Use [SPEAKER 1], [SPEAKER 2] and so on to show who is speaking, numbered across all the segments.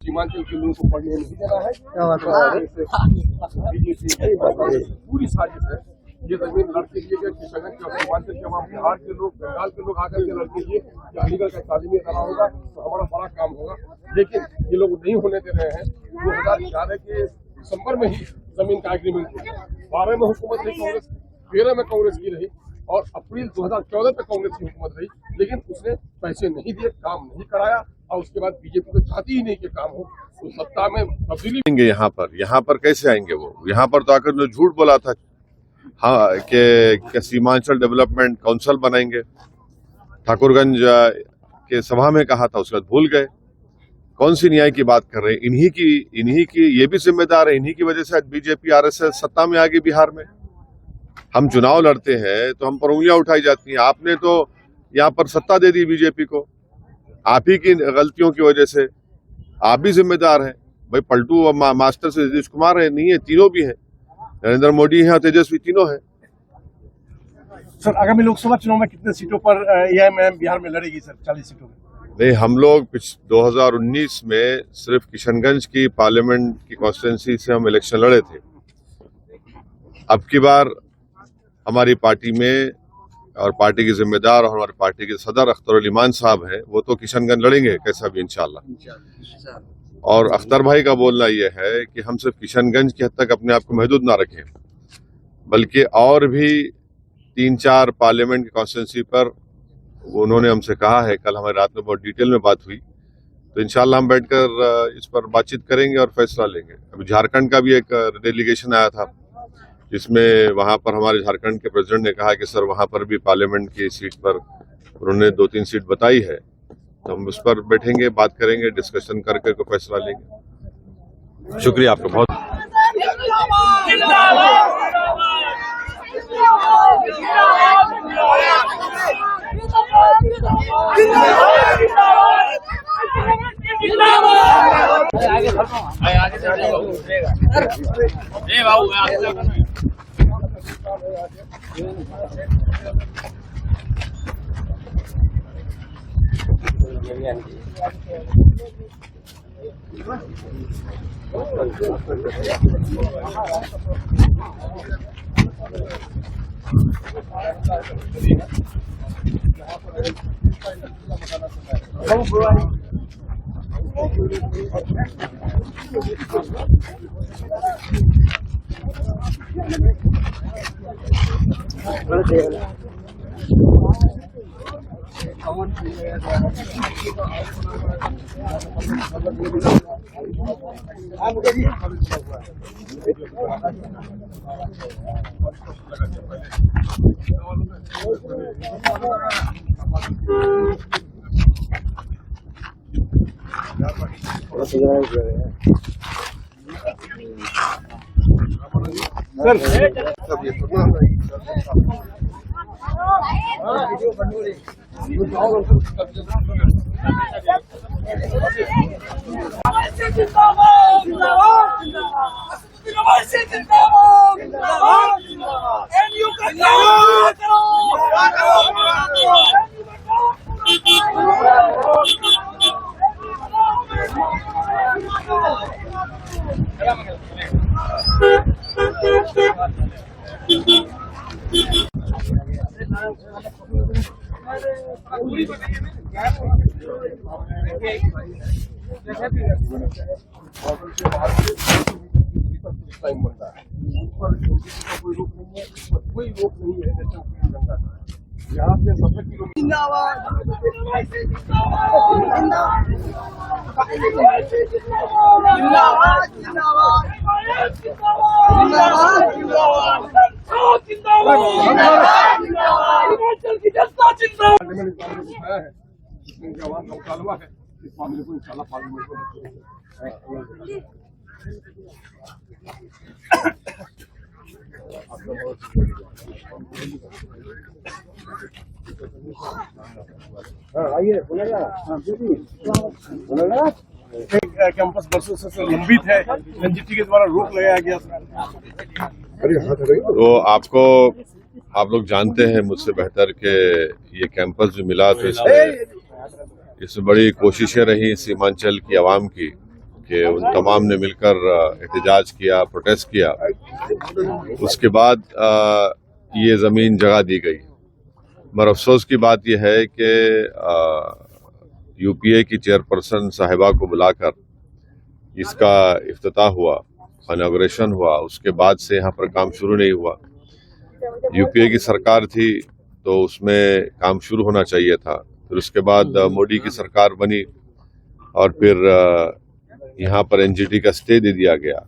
[SPEAKER 1] सीमांचल के लोगों को पढ़ने नहीं देना है। बीजेपी पूरी साजिश है। ये जमीन लड़के लिए किशनगंज के सीमांचल के वहाँ बिहार के लोग, बंगाल के लोग आकर के लड़के लिए अलीगढ़ का तालीमी करा होगा तो हमारा बड़ा काम होगा। लेकिन ये लोग नहीं होने दे रहे हैं। 2011 के दिसंबर में ही जमीन का एग्रीमेंट हुआ। 12 में हुकूमत रही कांग्रेस, 13 में कांग्रेस की रही और अप्रैल 2014 तक कांग्रेस की हुकूमत रही। लेकिन उसने पैसे नहीं दिए, काम नहीं कराया और उसके बाद बीजेपी तो चाहती ही नहीं कि काम हो। तो सत्ता में तब्दीली
[SPEAKER 2] यहाँ पर कैसे आएंगे वो? यहाँ पर तो आकर जो झूठ बोला था हाँ कि सीमांचल डेवलपमेंट काउंसिल बनाएंगे, ठाकुरगंज के सभा में कहा था, उसके बाद भूल गए। कौन सी न्याय की बात कर रहे हैं? इन्हीं की ये भी जिम्मेदार है। इन्हीं की वजह से आज बीजेपी आरएसएस सत्ता में आ गई बिहार में। हम चुनाव लड़ते हैं तो हम पर उंगलियां उठाई जाती हैं। आपने तो यहाँ पर सत्ता दे दी बीजेपी को, आप ही की गलतियों की वजह से। आप भी जिम्मेदार हैं भाई। पलटू और मास्टर से नीतीश कुमार है, नहीं है, तीनों भी हैं। नरेंद्र मोदी हैं और तेजस्वी, तीनों हैं।
[SPEAKER 1] सर, आगामी लोकसभा चुनाव में कितने सीटों पर एआईएमआईएम बिहार में लड़ेगी सर? 40 सीटों में?
[SPEAKER 2] नहीं, हम लोग 2019 में सिर्फ किशनगंज की पार्लियामेंट की कॉन्स्टिट्यूंसी से हम इलेक्शन लड़े थे। अब की बार हमारी पार्टी में और पार्टी के जिम्मेदार और हमारी पार्टी के सदर अख्तर ईमान साहब हैं, वो तो किशनगंज लड़ेंगे कैसा भी इंशाल्लाह। और अख्तर भाई का बोलना यह है कि हम सिर्फ किशनगंज की हद तक अपने आप को महदूद ना रखें, बल्कि और भी 3-4 पार्लियामेंट की कॉन्स्टिट्यूंसी पर उन्होंने हमसे कहा है। कल हमारी रात में बहुत डिटेल में बात हुई, तो इंशाल्लाह हम बैठकर इस पर बातचीत करेंगे और फैसला लेंगे। अभी झारखंड का भी एक डेलीगेशन आया था, जिसमें वहां पर हमारे झारखंड के प्रेसिडेंट ने कहा कि सर वहां पर भी पार्लियामेंट की सीट पर उन्होंने 2-3 सीट बताई है, तो हम उस पर बैठेंगे, बात करेंगे, डिस्कशन करके कोई फैसला लेंगे। शुक्रिया आपका बहुत।
[SPEAKER 1] टाइम बनता है, कोई रोक नहीं है, कोई रोक नहीं है। यहाँ से 70 किलोमीटर है। इस मामले को इंशाल्लाह पार्लियामेंट को कैंपस बरसों से लंबित है, एनजीटी के द्वारा रोक लगाया गया।
[SPEAKER 2] तो आप लोग जानते हैं मुझसे बेहतर कि ये कैंपस जो मिला तो इसमें बड़ी कोशिशें रही सीमांचल की आवाम की कि उन तमाम ने मिलकर एहतजाज किया, प्रोटेस्ट किया। उसके बाद ये ज़मीन जगह दी गई। मगर अफसोस की बात यह है कि यूपीए की चेयरपर्सन साहिबा को बुलाकर इसका इफ्तिताह हुआ, इनॉग्रेशन हुआ, उसके बाद से यहाँ पर काम शुरू नहीं हुआ। यूपीए की सरकार थी तो उसमें काम शुरू होना चाहिए था। फिर उसके बाद मोदी की सरकार बनी और फिर यहाँ पर एनजीटी का स्टे दे दिया गया।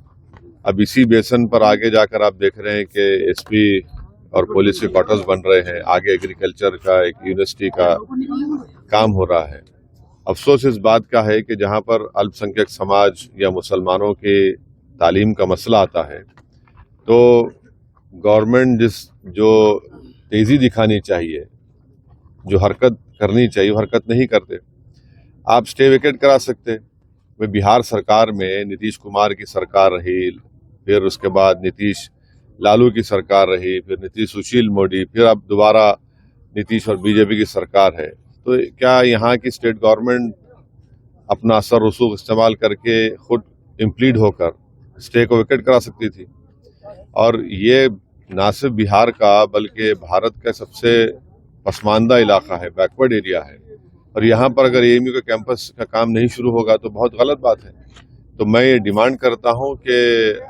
[SPEAKER 2] अब इसी बेसन पर आगे जाकर आप देख रहे हैं कि एसपी और पुलिस के क्वार्टर्स बन रहे हैं, आगे एग्रीकल्चर का एक यूनिवर्सिटी का काम हो रहा है। अफसोस इस बात का है कि जहाँ पर अल्पसंख्यक समाज या मुसलमानों की तालीम का मसला आता है तो गवर्नमेंट जो तेजी दिखानी चाहिए, जो हरकत करनी चाहिए, वो हरकत नहीं करते। आप स्टे वेकेट करा सकते। वे बिहार सरकार में नीतीश कुमार की सरकार रही, फिर उसके बाद नीतीश लालू की सरकार रही, फिर नीतीश सुशील मोदी, फिर अब दोबारा नीतीश और बीजेपी की सरकार है। तो क्या यहाँ की स्टेट गवर्नमेंट अपना असर रसूख इस्तेमाल करके खुद इम्प्लीड होकर स्टे को वेकेट करा सकती थी? और ये ना सिर्फ बिहार का बल्कि भारत का सबसे पसमानदा इलाका है, बैकवर्ड एरिया है, और यहाँ पर अगर एएमयू के कैंपस का काम नहीं शुरू होगा तो बहुत गलत बात है। तो मैं ये डिमांड करता हूँ कि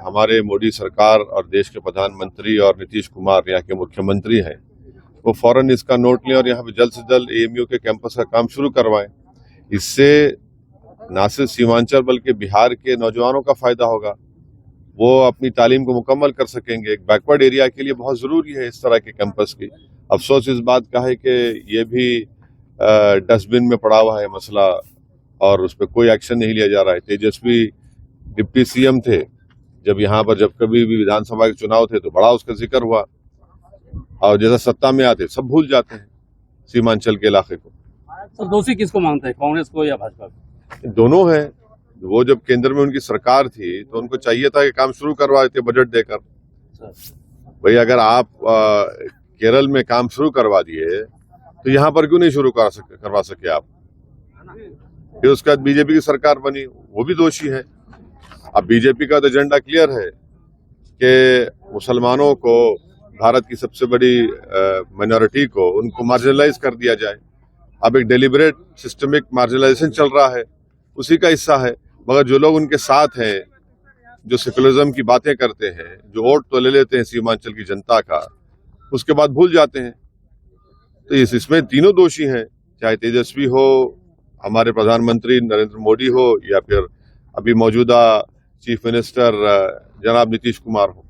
[SPEAKER 2] हमारे मोदी सरकार और देश के प्रधानमंत्री और नीतीश कुमार यहाँ के मुख्यमंत्री हैं, वो फौरन इसका नोट लें और यहाँ पे जल्द से जल्द एएमयू के कैंपस का काम शुरू करवाएं। इससे न सिर्फ सीमांचल बल्कि बिहार के नौजवानों का फायदा होगा, वो अपनी तालीम को मुकम्मल कर सकेंगे। एक बैकवर्ड एरिया के लिए बहुत ज़रूरी है इस तरह के कैंपस की। अफसोस इस बात का है कि ये भी डस्टबिन में पड़ा हुआ है मसला और उस पर कोई एक्शन नहीं लिया जा रहा है। तेजस्वी डिप्टी सीएम थे, जब कभी भी विधानसभा के चुनाव थे तो बड़ा उसका जिक्र हुआ, और जैसा सत्ता में आते सब भूल जाते हैं सीमांचल के इलाके को।
[SPEAKER 3] सर दोषी किसको मानते हैं, कांग्रेस को या भाजपा को?
[SPEAKER 2] दोनों हैं। वो जब केंद्र में उनकी सरकार थी तो उनको चाहिए था कि काम शुरू करवा देते बजट देकर। भाई अगर आप केरल में काम शुरू करवा दिए तो यहाँ पर क्यों नहीं शुरू करवा सके आप? फिर उसके बाद बीजेपी की सरकार बनी, वो भी दोषी है। अब बीजेपी का तो एजेंडा क्लियर है कि मुसलमानों को, भारत की सबसे बड़ी माइनॉरिटी को, उनको मार्जिनलाइज कर दिया जाए। अब एक डेलिबरेट सिस्टमिक मार्जिनलाइजेशन चल रहा है, उसी का हिस्सा है। मगर जो लोग उनके साथ हैं, जो सेकुलरिज्म की बातें करते हैं, जो वोट तो ले लेते हैं सीमांचल की जनता का, उसके बाद भूल जाते हैं। तो इसमें तीनों दोषी हैं, चाहे तेजस्वी हो, हमारे प्रधानमंत्री नरेंद्र मोदी हो, या फिर अभी मौजूदा चीफ मिनिस्टर जनाब नीतीश कुमार हो।